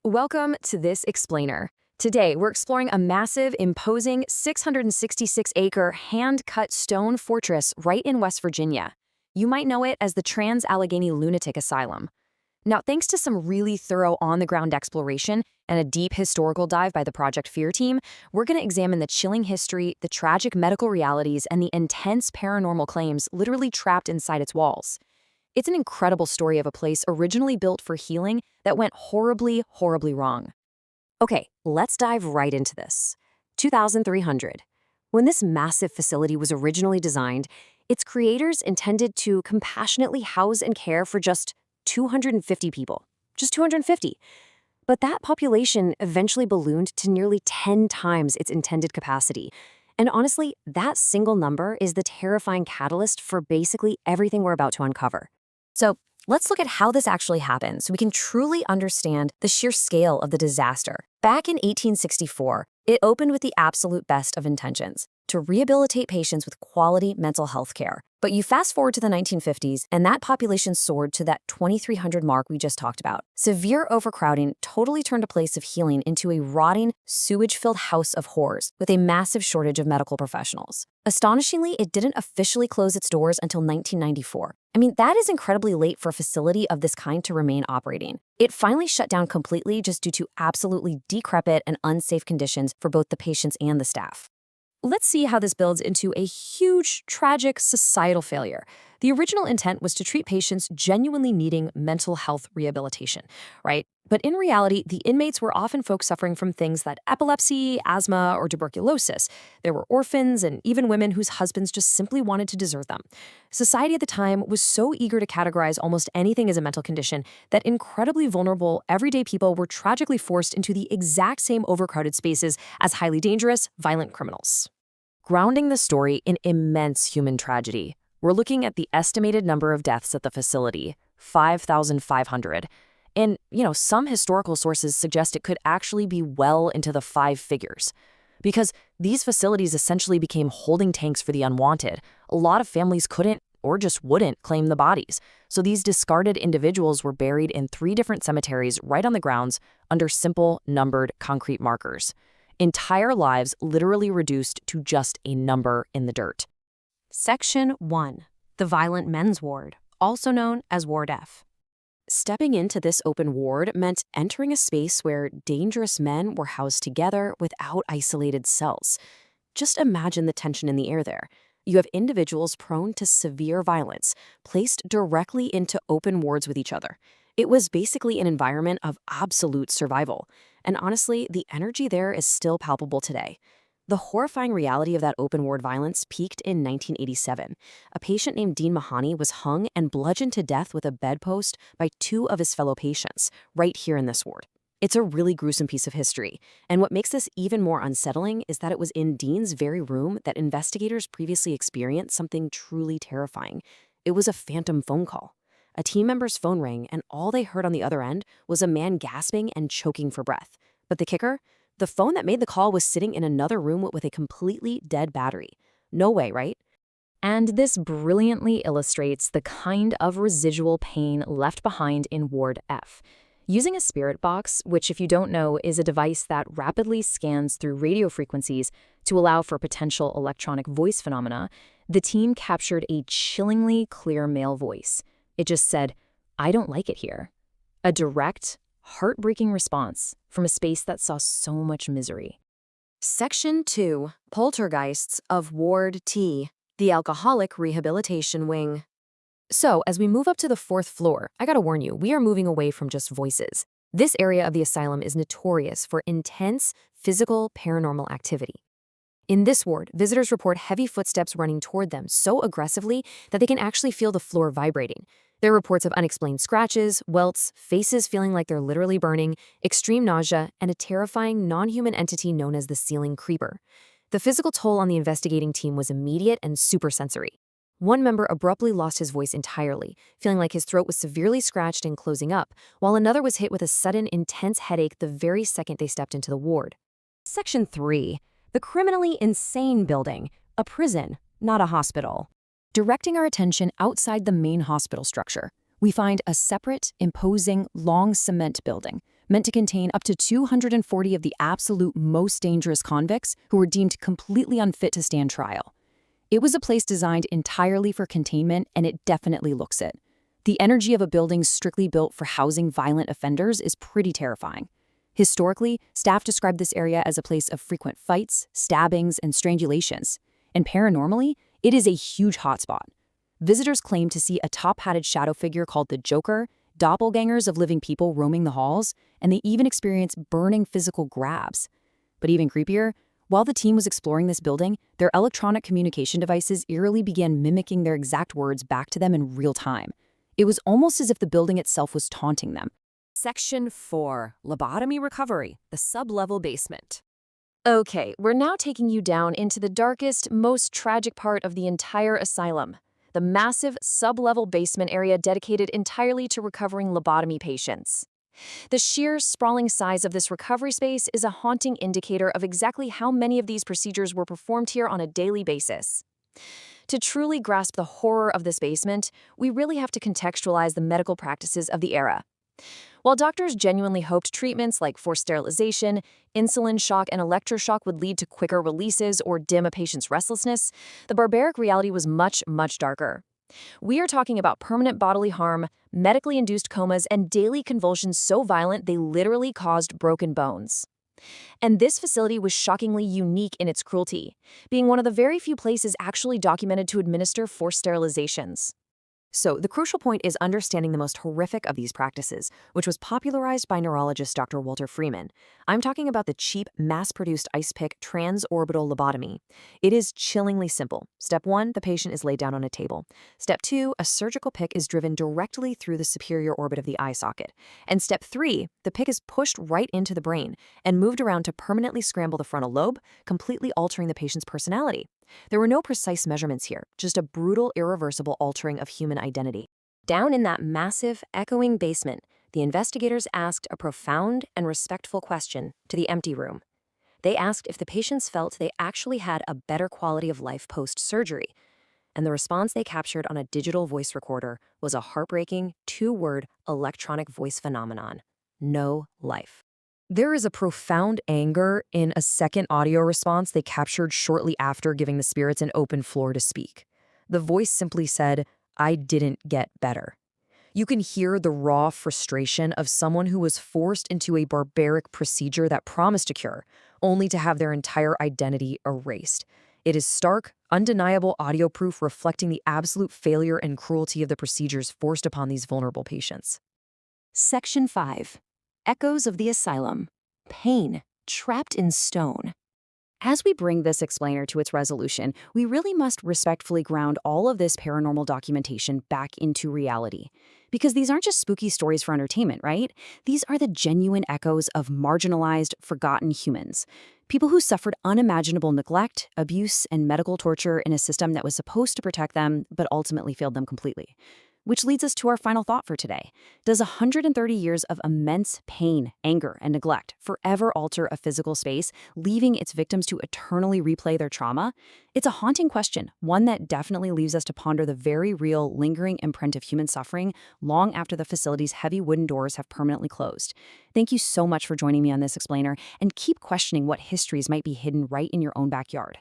Welcome to This Explainer. Today, we're exploring a massive, imposing 666-acre hand-cut stone fortress right in West Virginia. You might know it as the Trans-Allegheny Lunatic Asylum. Now, thanks to some really thorough on-the-ground exploration and a deep historical dive by the Project Fear team, we're going to examine the chilling history, the tragic medical realities, and the intense paranormal claims literally trapped inside its walls. It's an incredible story of a place originally built for healing that went horribly, horribly wrong. Okay, let's dive right into this. 2300. When this massive facility was originally designed, its creators intended to compassionately house and care for just 250 people. Just 250. But that population eventually ballooned to nearly 10 times its intended capacity. And honestly, that single number is the terrifying catalyst for basically everything we're about to uncover. So let's look at how this actually happened so we can truly understand the sheer scale of the disaster. Back in 1864, it opened with the absolute best of intentions, to rehabilitate patients with quality mental health care. But you fast forward to the 1950s, and that population soared to that 2,300 mark we just talked about. Severe overcrowding totally turned a place of healing into a rotting, sewage-filled house of horrors with a massive shortage of medical professionals. Astonishingly, it didn't officially close its doors until 1994. I mean, that is incredibly late for a facility of this kind to remain operating. It finally shut down completely just due to absolutely decrepit and unsafe conditions for both the patients and the staff. Let's see how this builds into a huge, tragic societal failure. The original intent was to treat patients genuinely needing mental health rehabilitation, right? But in reality, the inmates were often folks suffering from things like epilepsy, asthma, or tuberculosis. There were orphans and even women whose husbands just simply wanted to desert them. Society at the time was so eager to categorize almost anything as a mental condition that incredibly vulnerable, everyday people were tragically forced into the exact same overcrowded spaces as highly dangerous, violent criminals. Grounding the story in immense human tragedy, we're looking at the estimated number of deaths at the facility, 5,500. And, some historical sources suggest it could actually be well into the 5 figures. Because these facilities essentially became holding tanks for the unwanted, a lot of families couldn't or just wouldn't claim the bodies. So these discarded individuals were buried in 3 different cemeteries right on the grounds under simple, numbered concrete markers. Entire lives literally reduced to just a number in the dirt. Section 1. The Violent Men's Ward, also known as Ward F. Stepping into this open ward meant entering a space where dangerous men were housed together without isolated cells. Just imagine the tension in the air there. You have individuals prone to severe violence placed directly into open wards with each other. It was basically an environment of absolute survival. And honestly, the energy there is still palpable today. The horrifying reality of that open ward violence peaked in 1987. A patient named Dean Mahoney was hung and bludgeoned to death with a bedpost by 2 of his fellow patients, right here in this ward. It's a really gruesome piece of history, and what makes this even more unsettling is that it was in Dean's very room that investigators previously experienced something truly terrifying. It was a phantom phone call. A team member's phone rang, and all they heard on the other end was a man gasping and choking for breath. But the kicker? The phone that made the call was sitting in another room with a completely dead battery. No way, right? And this brilliantly illustrates the kind of residual pain left behind in Ward F. Using a spirit box, which if you don't know is a device that rapidly scans through radio frequencies to allow for potential electronic voice phenomena, the team captured a chillingly clear male voice. It just said, "I don't like it here." A direct, heartbreaking response from a space that saw so much misery. Section 2. Poltergeists of Ward T, the Alcoholic Rehabilitation Wing. So, as we move up to the 4th floor, I gotta warn you, we are moving away from just voices. This area of the asylum is notorious for intense physical paranormal activity. In this ward, visitors report heavy footsteps running toward them so aggressively that they can actually feel the floor vibrating. There are reports of unexplained scratches, welts, faces feeling like they're literally burning, extreme nausea, and a terrifying non-human entity known as the ceiling creeper. The physical toll on the investigating team was immediate and supersensory. One member abruptly lost his voice entirely, feeling like his throat was severely scratched and closing up, while another was hit with a sudden, intense headache the very second they stepped into the ward. Section 3. The Criminally Insane Building, a prison, not a hospital. Directing our attention outside the main hospital structure, we find a separate, imposing, long cement building, meant to contain up to 240 of the absolute most dangerous convicts who were deemed completely unfit to stand trial. It was a place designed entirely for containment, and it definitely looks it. The energy of a building strictly built for housing violent offenders is pretty terrifying. Historically, staff described this area as a place of frequent fights, stabbings, and strangulations. And paranormally, it is a huge hotspot. Visitors claim to see a top-hatted shadow figure called the Joker, doppelgangers of living people roaming the halls, and they even experience burning physical grabs. But even creepier, while the team was exploring this building, their electronic communication devices eerily began mimicking their exact words back to them in real time. It was almost as if the building itself was taunting them. Section 4. Lobotomy Recovery, the Sub-Level Basement. Okay, we're now taking you down into the darkest, most tragic part of the entire asylum. The massive sub-level basement area dedicated entirely to recovering lobotomy patients. The sheer, sprawling size of this recovery space is a haunting indicator of exactly how many of these procedures were performed here on a daily basis. To truly grasp the horror of this basement, we really have to contextualize the medical practices of the era. While doctors genuinely hoped treatments like forced sterilization, insulin shock, and electroshock would lead to quicker releases or dim a patient's restlessness, the barbaric reality was much, much darker. We are talking about permanent bodily harm, medically induced comas, and daily convulsions so violent they literally caused broken bones. And this facility was shockingly unique in its cruelty, being one of the very few places actually documented to administer forced sterilizations. So, the crucial point is understanding the most horrific of these practices, which was popularized by neurologist Dr. Walter Freeman. I'm talking about the cheap, mass-produced ice pick transorbital lobotomy. It is chillingly simple. Step 1, the patient is laid down on a table. Step 2, a surgical pick is driven directly through the superior orbit of the eye socket. And step 3, the pick is pushed right into the brain and moved around to permanently scramble the frontal lobe, completely altering the patient's personality. There were no precise measurements here, just a brutal, irreversible altering of human identity. Down in that massive, echoing basement, the investigators asked a profound and respectful question to the empty room. They asked if the patients felt they actually had a better quality of life post-surgery. And the response they captured on a digital voice recorder was a heartbreaking, two-word electronic voice phenomenon: no life. There is a profound anger in a second audio response they captured shortly after giving the spirits an open floor to speak. The voice simply said, "I didn't get better." You can hear the raw frustration of someone who was forced into a barbaric procedure that promised a cure, only to have their entire identity erased. It is stark, undeniable audio proof reflecting the absolute failure and cruelty of the procedures forced upon these vulnerable patients. Section 5. Echoes of the Asylum. Pain, trapped in stone. As we bring this explainer to its resolution, we really must respectfully ground all of this paranormal documentation back into reality. Because these aren't just spooky stories for entertainment, right? These are the genuine echoes of marginalized, forgotten humans. People who suffered unimaginable neglect, abuse, and medical torture in a system that was supposed to protect them, but ultimately failed them completely. Which leads us to our final thought for today. Does 130 years of immense pain, anger, and neglect forever alter a physical space, leaving its victims to eternally replay their trauma? It's a haunting question, one that definitely leaves us to ponder the very real, lingering imprint of human suffering long after the facility's heavy wooden doors have permanently closed. Thank you so much for joining me on this explainer, and keep questioning what histories might be hidden right in your own backyard.